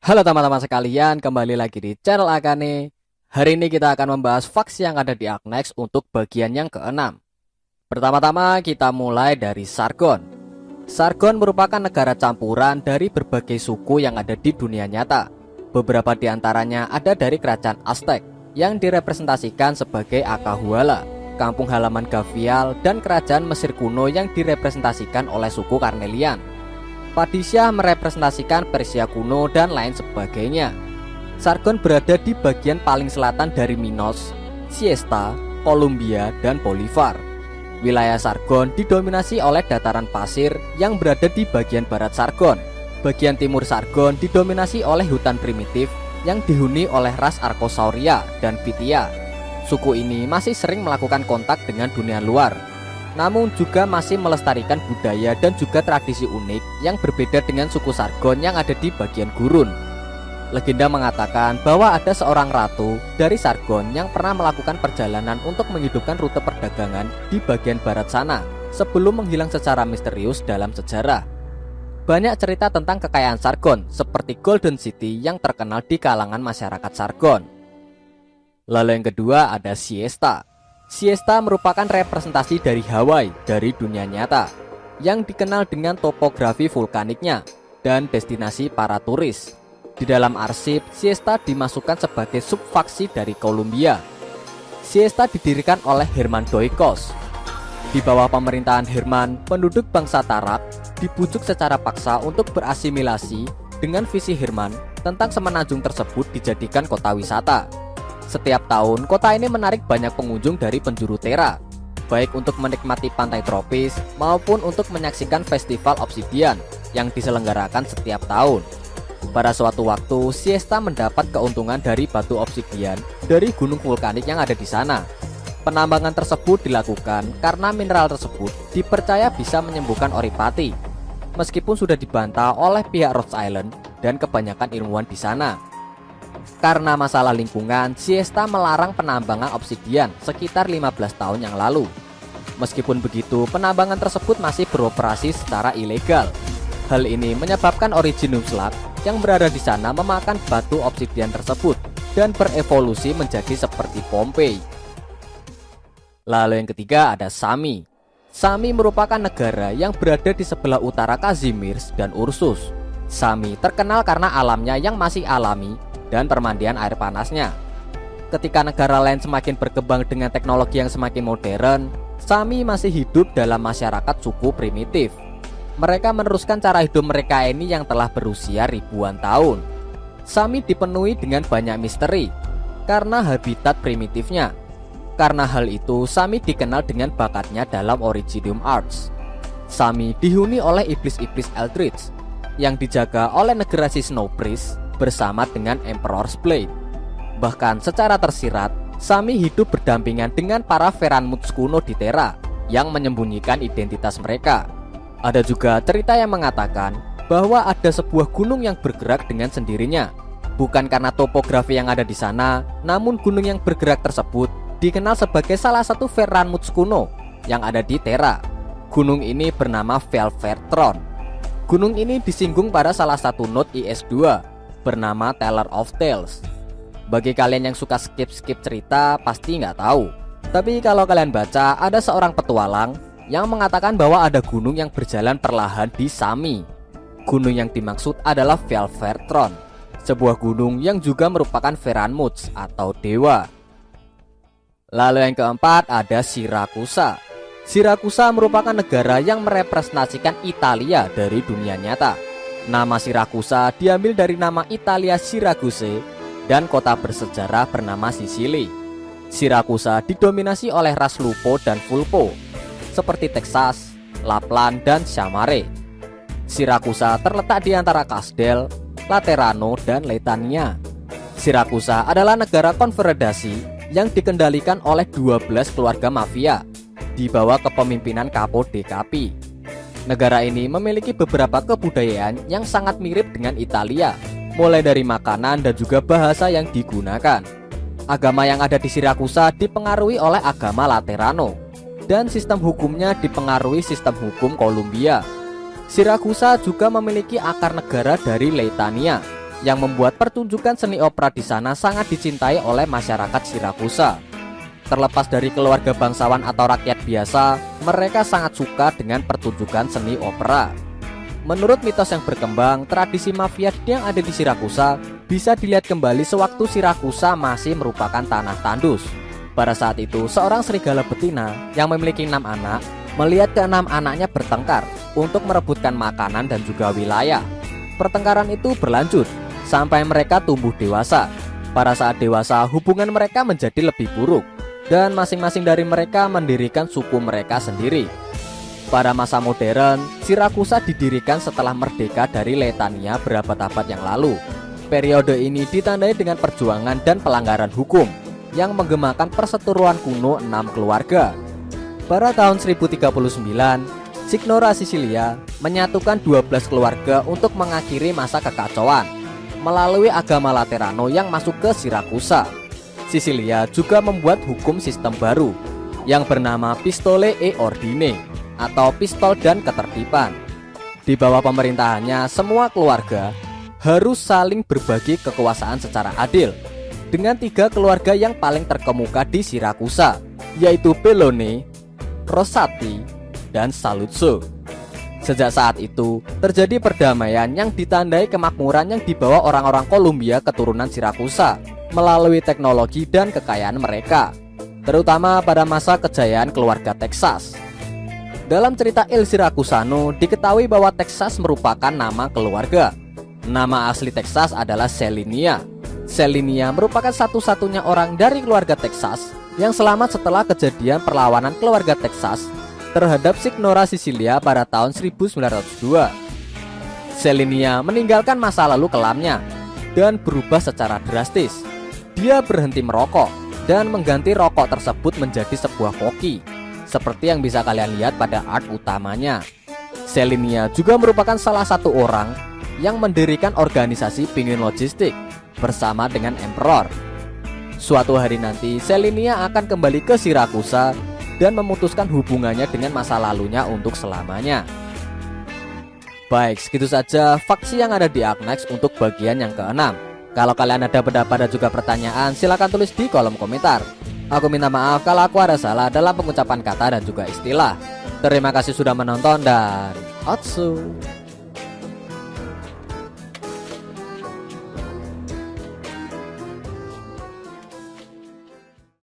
Halo teman-teman sekalian, kembali lagi di channel Akane. Hari ini kita akan membahas faksi yang ada di Arknights untuk bagian yang keenam. Pertama-tama kita mulai dari Sargon. Sargon merupakan negara campuran dari berbagai suku yang ada di dunia nyata. Beberapa di antaranya ada dari kerajaan Aztec yang direpresentasikan sebagai Akahuala, kampung halaman Gavial, dan kerajaan Mesir kuno yang direpresentasikan oleh suku Karnelian. Padishah merepresentasikan Persia kuno dan lain sebagainya. Sargon berada di bagian paling selatan dari Minos, Siesta, Columbia, dan Bolivar. Wilayah Sargon didominasi oleh dataran pasir yang berada di bagian barat Sargon. Bagian timur Sargon didominasi oleh hutan primitif yang dihuni oleh ras Arkosauria dan Pythia. Suku ini masih sering melakukan kontak dengan dunia luar, namun juga masih melestarikan budaya dan juga tradisi unik yang berbeda dengan suku Sargon yang ada di bagian gurun. Legenda mengatakan bahwa ada seorang ratu dari Sargon yang pernah melakukan perjalanan untuk menghidupkan rute perdagangan di bagian barat sana sebelum menghilang secara misterius dalam sejarah. Banyak cerita tentang kekayaan Sargon seperti Golden City yang terkenal di kalangan masyarakat Sargon. Lalu yang kedua ada Siesta. Siesta merupakan representasi dari Hawaii dari dunia nyata yang dikenal dengan topografi vulkaniknya dan destinasi para turis. Di dalam arsip, Siesta dimasukkan sebagai subfaksi dari Columbia. Siesta didirikan oleh Herman Doikos. Di bawah pemerintahan Herman, penduduk bangsa Tarak dibujuk secara paksa untuk berasimilasi dengan visi Herman tentang semenanjung tersebut dijadikan kota wisata. Setiap tahun, kota ini menarik banyak pengunjung dari penjuru Tera, baik untuk menikmati pantai tropis maupun untuk menyaksikan festival obsidian yang diselenggarakan setiap tahun. Pada suatu waktu, Siesta mendapat keuntungan dari batu obsidian dari gunung vulkanik yang ada di sana. Penambangan tersebut dilakukan karena mineral tersebut dipercaya bisa menyembuhkan oripati, meskipun sudah dibantah oleh pihak Rhode Island dan kebanyakan ilmuwan di sana. Karena masalah lingkungan, Siesta melarang penambangan obsidian sekitar 15 tahun yang lalu. Meskipun begitu, penambangan tersebut masih beroperasi secara ilegal. Hal ini menyebabkan Originum Slug yang berada di sana memakan batu obsidian tersebut dan berevolusi menjadi seperti Pompeii. Lalu yang ketiga ada Sami. Sami merupakan negara yang berada di sebelah utara Kazimierz dan Ursus. Sami terkenal karena alamnya yang masih alami dan permandian air panasnya. Ketika negara lain semakin berkembang dengan teknologi yang semakin modern, Sami masih hidup dalam masyarakat suku primitif. Mereka meneruskan cara hidup mereka ini yang telah berusia ribuan tahun. Sami dipenuhi dengan banyak misteri karena habitat primitifnya. Karena hal itu, Sami dikenal dengan bakatnya dalam Originium Arts. Sami dihuni oleh iblis-iblis Eldritch yang dijaga oleh negara si Snow Priest bersama dengan Emperor's Blade. Bahkan secara tersirat, Sami hidup berdampingan dengan para Veranmuts kuno di Tera yang menyembunyikan identitas mereka. Ada juga cerita yang mengatakan bahwa ada sebuah gunung yang bergerak dengan sendirinya. Bukan karena topografi yang ada di sana, namun gunung yang bergerak tersebut dikenal sebagai salah satu Veranmuts kuno yang ada di Tera. Gunung ini bernama Velvertron. Gunung ini disinggung pada salah satu note IS-2 bernama Teller of Tales. Bagi kalian yang suka skip-skip cerita pasti nggak tahu. Tapi kalau kalian baca, ada seorang petualang yang mengatakan bahwa ada gunung yang berjalan perlahan di Sami. Gunung yang dimaksud adalah Velvertron, sebuah gunung yang juga merupakan Veranmuts atau dewa. Lalu yang keempat ada Sirakusa. Sirakusa merupakan negara yang merepresentasikan Italia dari dunia nyata. Nama Sirakusa diambil dari nama Italia Syracuse dan kota bersejarah bernama Sicily. Sirakusa didominasi oleh ras Lupo dan Vulpo, seperti Texas, Lapland, dan Chamare. Sirakusa terletak di antara Kasdel, Laterano, dan Letania. Sirakusa adalah negara konfederasi yang dikendalikan oleh 12 keluarga mafia di bawah kepemimpinan Capo de' Capi. Negara ini memiliki beberapa kebudayaan yang sangat mirip dengan Italia, mulai dari makanan dan juga bahasa yang digunakan. Agama yang ada di Sirakusa dipengaruhi oleh agama Laterano, dan sistem hukumnya dipengaruhi sistem hukum Columbia. Sirakusa juga memiliki akar negara dari Leitania, yang membuat pertunjukan seni opera di sana sangat dicintai oleh masyarakat Sirakusa. Terlepas dari keluarga bangsawan atau rakyat biasa, mereka sangat suka dengan pertunjukan seni opera. Menurut mitos yang berkembang, tradisi mafia yang ada di Sirakusa bisa dilihat kembali sewaktu Sirakusa masih merupakan tanah tandus. Pada saat itu, seorang serigala betina yang memiliki 6 anak melihat ke-6 anaknya bertengkar untuk merebutkan makanan dan juga wilayah. Pertengkaran itu berlanjut sampai mereka tumbuh dewasa. Pada saat dewasa, hubungan mereka menjadi lebih buruk dan masing-masing dari mereka mendirikan suku mereka sendiri. Pada masa modern, Sirakusa didirikan setelah merdeka dari Letania berabad-abad yang lalu. Periode ini ditandai dengan perjuangan dan pelanggaran hukum yang menggemakan perseteruan kuno 6 keluarga. Pada tahun 1039, Signora Sicilia menyatukan 12 keluarga untuk mengakhiri masa kekacauan melalui agama Laterano yang masuk ke Sirakusa. Sicilia juga membuat hukum sistem baru yang bernama Pistole e Ordine atau pistol dan ketertiban. Di bawah pemerintahannya, semua keluarga harus saling berbagi kekuasaan secara adil dengan 3 keluarga yang paling terkemuka di Sirakusa, yaitu Bellone, Rosati, dan Saluzzo. Sejak saat itu, terjadi perdamaian yang ditandai kemakmuran yang dibawa orang-orang Kolumbia keturunan Sirakusa melalui teknologi dan kekayaan mereka, terutama pada masa kejayaan keluarga Texas. Dalam cerita Il Siracusano, diketahui bahwa Texas merupakan nama keluarga. Nama asli Texas adalah Selinia. Selinia merupakan satu-satunya orang dari keluarga Texas yang selamat setelah kejadian perlawanan keluarga Texas terhadap Signora Sicilia pada tahun 1902. Selinia meninggalkan masa lalu kelamnya dan berubah secara drastis. Dia berhenti merokok dan mengganti rokok tersebut menjadi sebuah koki, seperti yang bisa kalian lihat pada art utamanya. Selinia juga merupakan salah satu orang yang mendirikan organisasi Penguin Logistik bersama dengan Emperor. Suatu hari nanti, Selinia akan kembali ke Sirakusa dan memutuskan hubungannya dengan masa lalunya untuk selamanya. Baik, segitu saja faksi yang ada di Arknights untuk bagian yang ke-6. Kalau kalian ada pendapat dan juga pertanyaan, silahkan tulis di kolom komentar. Aku minta maaf kalau aku ada salah dalam pengucapan kata dan juga istilah. Terima kasih sudah menonton dan Otsu.